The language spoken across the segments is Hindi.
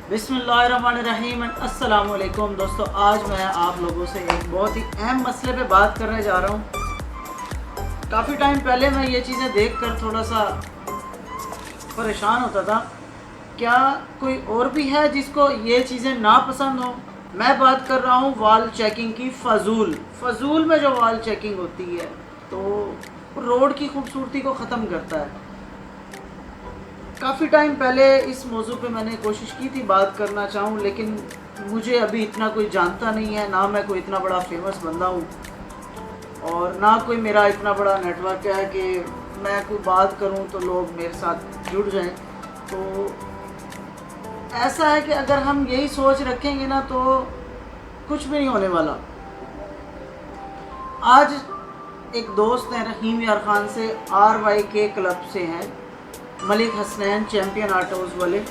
बिस्मिल्लाहिर्रहमानिर्रहीम। अस्सलाम वालेकुम दोस्तों, आज मैं आप लोगों से एक बहुत ही अहम मसले पे बात करने जा रहा हूँ। काफ़ी टाइम पहले मैं ये चीज़ें देखकर थोड़ा सा परेशान होता था। क्या कोई और भी है जिसको ये चीज़ें ना पसंद हो? मैं बात कर रहा हूँ वॉल चेकिंग की। फ़जूल में जो वॉल चेकिंग होती है तो रोड की खूबसूरती को ख़त्म करता है। काफ़ी टाइम पहले इस मौजू पे मैंने कोशिश की थी बात करना चाहूँ, लेकिन मुझे अभी इतना कोई जानता नहीं है, ना मैं कोई इतना बड़ा फेमस बंदा हूँ और ना कोई मेरा इतना बड़ा नेटवर्क है कि मैं कोई बात करूँ तो लोग मेरे साथ जुड़ जाएं। तो ऐसा है कि अगर हम यही सोच रखेंगे ना तो कुछ भी नहीं होने वाला। आज एक दोस्त हैं रहीम यार खान से, RYK क्लब से हैं, मलिक हसनैन चैम्पियन ऑटोज़ वाले।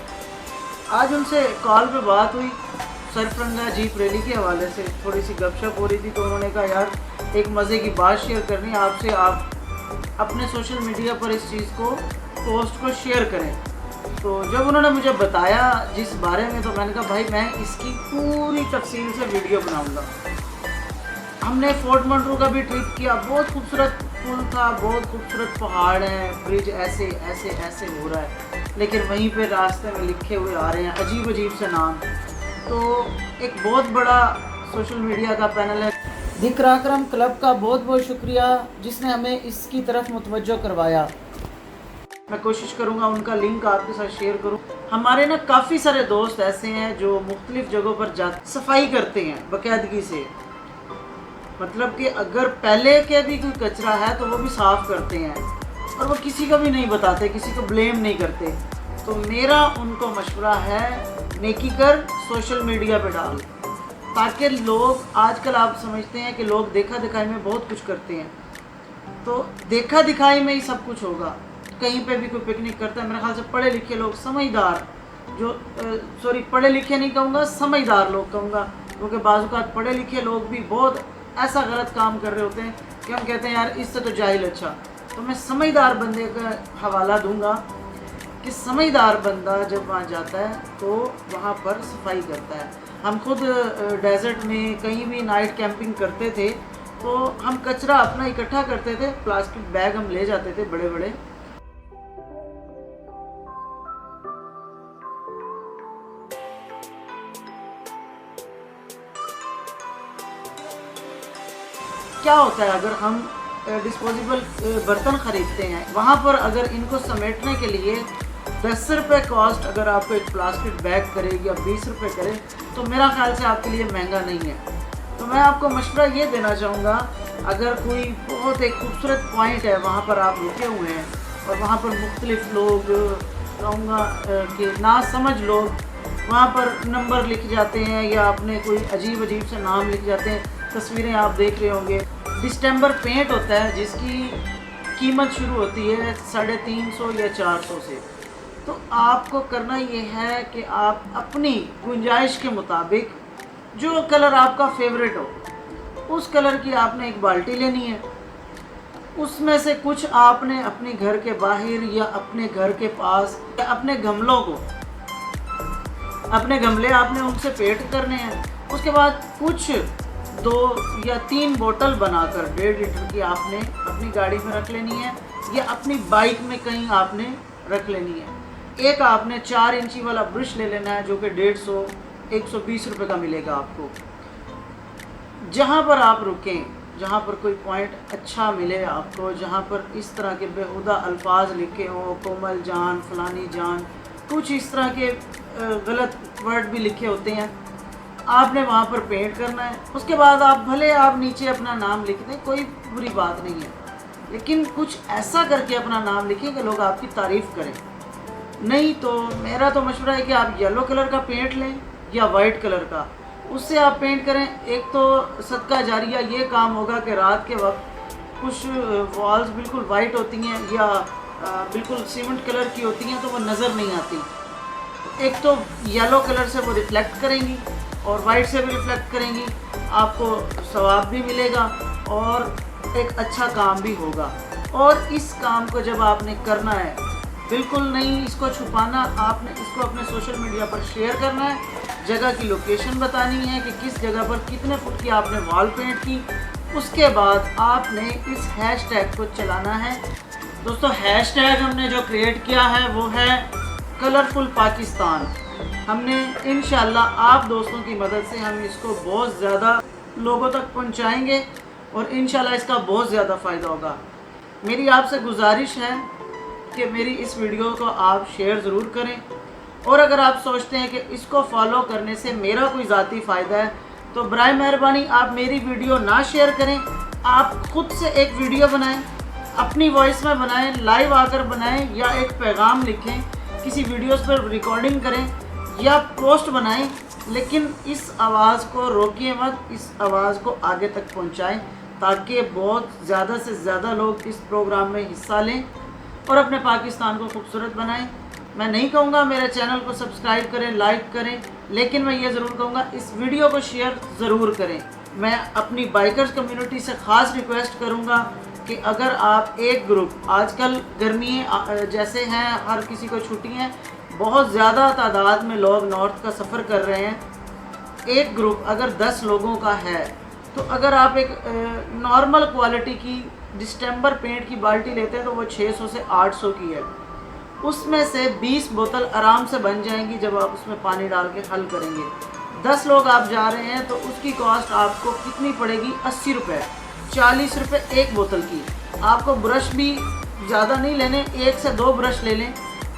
आज उनसे कॉल पे बात हुई सरफरंगा जीप रैली के हवाले से, थोड़ी सी गपशप हो रही थी। तो उन्होंने कहा यार एक मज़े की बात शेयर करनी है आपसे, आप अपने सोशल मीडिया पर इस चीज़ को पोस्ट को शेयर करें। तो जब उन्होंने मुझे बताया जिस बारे में, तो मैंने कहा भाई मैं इसकी पूरी तफसील से वीडियो बनाऊँगा। हमने फोर्ट मंटरू का भी ट्रिप किया, बहुत खूबसूरत पुल था, बहुत खूबसूरत पहाड़ हैं, ब्रिज ऐसे ऐसे ऐसे हो रहा है, लेकिन वहीं पे रास्ते में लिखे हुए आ रहे हैं अजीब अजीब से नाम। तो एक बहुत बड़ा सोशल मीडिया का पैनल है दिक्राक्रम क्लब का, बहुत बहुत शुक्रिया जिसने हमें इसकी तरफ मुतवज्जो करवाया। मैं कोशिश करूँगा उनका लिंक आपके साथ शेयर करूँ। हमारे ना काफ़ी सारे दोस्त ऐसे हैं जो मुख्तलिफ़ जगहों पर जा सफाई करते हैं बाकायदगी से, मतलब कि अगर पहले के भी कोई कचरा है तो वो भी साफ़ करते हैं और वो किसी को भी नहीं बताते, किसी को ब्लेम नहीं करते। तो मेरा उनको मशवरा है नेकी कर सोशल मीडिया पे डाल, ताकि लोग, आजकल आप समझते हैं कि लोग देखा दिखाई में बहुत कुछ करते हैं, तो देखा दिखाई में ही सब कुछ होगा। कहीं पे भी कोई पिकनिक करता है, मेरे ख्याल से पढ़े लिखे लोग, समझदार जो सॉरी पढ़े लिखे नहीं कहूँगा, समझदार लोग कहूँगा, क्योंकि बाज़ पढ़े लिखे लोग भी बहुत ऐसा गलत काम कर रहे होते हैं कि हम कहते हैं यार इससे तो जाहिल अच्छा। तो मैं समझदार बंदे का हवाला दूंगा कि समझदार बंदा जब वहाँ जाता है तो वहाँ पर सफाई करता है। हम खुद डेजर्ट में कहीं भी नाइट कैंपिंग करते थे तो हम कचरा अपना इकट्ठा करते थे, प्लास्टिक बैग हम ले जाते थे बड़े बड़े। क्या होता है अगर हम डिस्पोजेबल बर्तन ख़रीदते हैं, वहाँ पर अगर इनको समेटने के लिए 10 रुपये कॉस्ट अगर आपको एक प्लास्टिक बैग करे या 20 रुपये करे, तो मेरा ख़्याल से आपके लिए महंगा नहीं है। तो मैं आपको मशवरा ये देना चाहूँगा, अगर कोई बहुत एक खूबसूरत पॉइंट है वहाँ पर आप रुके हुए हैं और वहाँ पर मुख्तलिफ़ लोग, कहूँगा कि ना समझ लोग वहाँ पर नंबर लिख जाते हैं या अपने कोई अजीब अजीब से नाम लिख जाते हैं। तस्वीरें आप देख रहे होंगे, डिस्टेंबर पेंट होता है जिसकी कीमत शुरू होती है 350 या 400 से। तो आपको करना ये है कि आप अपनी गुंजाइश के मुताबिक जो कलर आपका फेवरेट हो उस कलर की आपने एक बाल्टी लेनी है। उसमें से कुछ आपने अपने घर के बाहर या अपने घर के पास या अपने गमलों को, अपने गमले आपने उनसे पेंट करने हैं। उसके बाद कुछ 2 या 3 बोतल बनाकर 1.5 लीटर की आपने अपनी गाड़ी में रख लेनी है या अपनी बाइक में कहीं आपने रख लेनी है। एक आपने 4 इंची वाला ब्रश ले लेना है जो कि 150-120 रुपये का मिलेगा आपको। जहाँ पर आप रुकें, जहाँ पर कोई पॉइंट अच्छा मिले आपको, जहाँ पर इस तरह के बेहुदा अल्फाज लिखे हों, कोमल जान, फलानी जान, कुछ इस तरह के गलत वर्ड भी लिखे होते हैं, आपने वहाँ पर पेंट करना है। उसके बाद आप भले आप नीचे अपना नाम लिख दें, कोई बुरी बात नहीं है, लेकिन कुछ ऐसा करके अपना नाम लिखें कि लोग आपकी तारीफ़ करें। नहीं तो मेरा तो मशवरा है कि आप येलो कलर का पेंट लें या वाइट कलर का, उससे आप पेंट करें। एक तो सदका जारिया ये काम होगा कि रात के वक्त कुछ वॉल्स बिल्कुल वाइट होती हैं या बिल्कुल सीमेंट कलर की होती हैं तो वो नज़र नहीं आती। एक तो येलो कलर से वो रिफ्लेक्ट करेंगी और वाइट से भी रिफ्लेक्ट करेंगी, आपको सवाब भी मिलेगा और एक अच्छा काम भी होगा। और इस काम को जब आपने करना है बिल्कुल नहीं इसको छुपाना, आपने इसको अपने सोशल मीडिया पर शेयर करना है, जगह की लोकेशन बतानी है कि किस जगह पर कितने फुट की आपने वॉल पेंट की। उसके बाद आपने इस हैशटैग को चलाना है। दोस्तों हैशटैग हमने जो क्रिएट किया है वो है कलरफुल पाकिस्तान। हमने इंशाल्लाह आप दोस्तों की मदद से हम इसको बहुत ज़्यादा लोगों तक पहुंचाएंगे और इंशाल्लाह इसका बहुत ज़्यादा फ़ायदा होगा। मेरी आपसे गुजारिश है कि मेरी इस वीडियो को आप शेयर ज़रूर करें, और अगर आप सोचते हैं कि इसको फॉलो करने से मेरा कोई ज़ाती फ़ायदा है तो बराए मेहरबानी आप मेरी वीडियो ना शेयर करें, आप ख़ुद से एक वीडियो बनाएं, अपनी वॉइस में बनाएं, लाइव आकर बनाएं, या एक पैगाम लिखें, किसी वीडियोस पर रिकॉर्डिंग करें या पोस्ट बनाएं, लेकिन इस आवाज़ को रोकिए मत, इस आवाज़ को आगे तक पहुंचाएं ताकि बहुत ज़्यादा से ज़्यादा लोग इस प्रोग्राम में हिस्सा लें और अपने पाकिस्तान को खूबसूरत बनाएं। मैं नहीं कहूँगा मेरे चैनल को सब्सक्राइब करें, लाइक करें, लेकिन मैं ये ज़रूर कहूँगा इस वीडियो को शेयर ज़रूर करें। मैं अपनी बाइकर्स कम्युनिटी से ख़ास रिक्वेस्ट करूँगा कि अगर आप एक ग्रुप, आजकल गर्मी जैसे हैं, हर किसी को छुट्टी हैं, बहुत ज़्यादा तादाद में लोग नॉर्थ का सफ़र कर रहे हैं, एक ग्रुप अगर 10 लोगों का है तो अगर आप एक नॉर्मल क्वालिटी की डिस्टेंबर पेंट की बाल्टी लेते हैं तो वो 600 से 800 की है, उसमें से 20 बोतल आराम से बन जाएंगी जब आप उसमें पानी डाल के हल करेंगे। 10 लोग आप जा रहे हैं तो उसकी कॉस्ट आपको कितनी पड़ेगी, 80 रुपये, 40 रुपये एक बोतल की। आपको ब्रश भी ज़्यादा नहीं लेने, 1 से 2 ब्रश ले लें,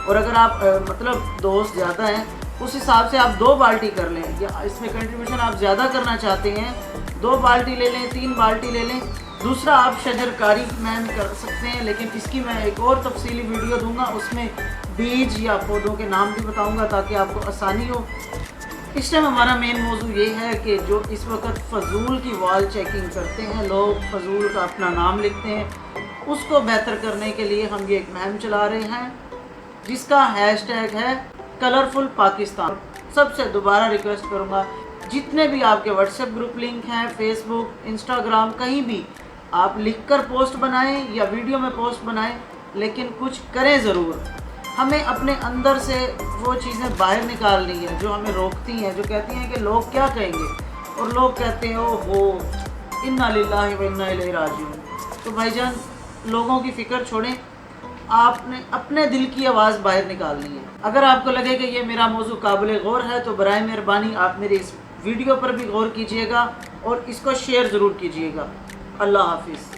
और अगर आप मतलब दोस्त ज़्यादा हैं उस हिसाब से आप 2 बाल्टी कर लें, या इसमें कंट्रीब्यूशन आप ज़्यादा करना चाहते हैं 2 बाल्टी ले लें, 3 बाल्टी ले लें। दूसरा आप शजरकारी में कर सकते हैं, लेकिन इसकी मैं एक और तफसीली वीडियो दूंगा, उसमें बीज या पौधों के नाम भी बताऊंगा ताकि आपको आसानी हो। इस टाइम हमारा मेन मौजू ये है कि जो इस वक्त फ़जूल की वॉल चेकिंग करते हैं लोग, फ़जूल का अपना नाम लिखते हैं, उसको बेहतर करने के लिए हम ये एक मुहिम चला रहे हैं जिसका हैशटैग है कलरफुल पाकिस्तान। सबसे दोबारा रिक्वेस्ट करूँगा, जितने भी आपके व्हाट्सएप ग्रुप लिंक हैं, फेसबुक, इंस्टाग्राम, कहीं भी आप लिखकर पोस्ट बनाएं या वीडियो में पोस्ट बनाएं, लेकिन कुछ करें ज़रूर। हमें अपने अंदर से वो चीज़ें बाहर निकालनी है जो हमें रोकती हैं, जो कहती हैं कि लोग क्या कहेंगे, और लोग कहते हैं ओहो इन्ना लिल्लाहि व इन्ना इलैहि राजिऊन। तो भाईजान लोगों की फ़िक्र छोड़ें, आपने अपने दिल की आवाज़ बाहर निकालनी है। अगर आपको लगे कि ये मेरा मौजू काबिल गौर है तो बराए मेहरबानी आप मेरी इस वीडियो पर भी गौर कीजिएगा और इसको शेयर ज़रूर कीजिएगा। अल्लाह हाफिज़।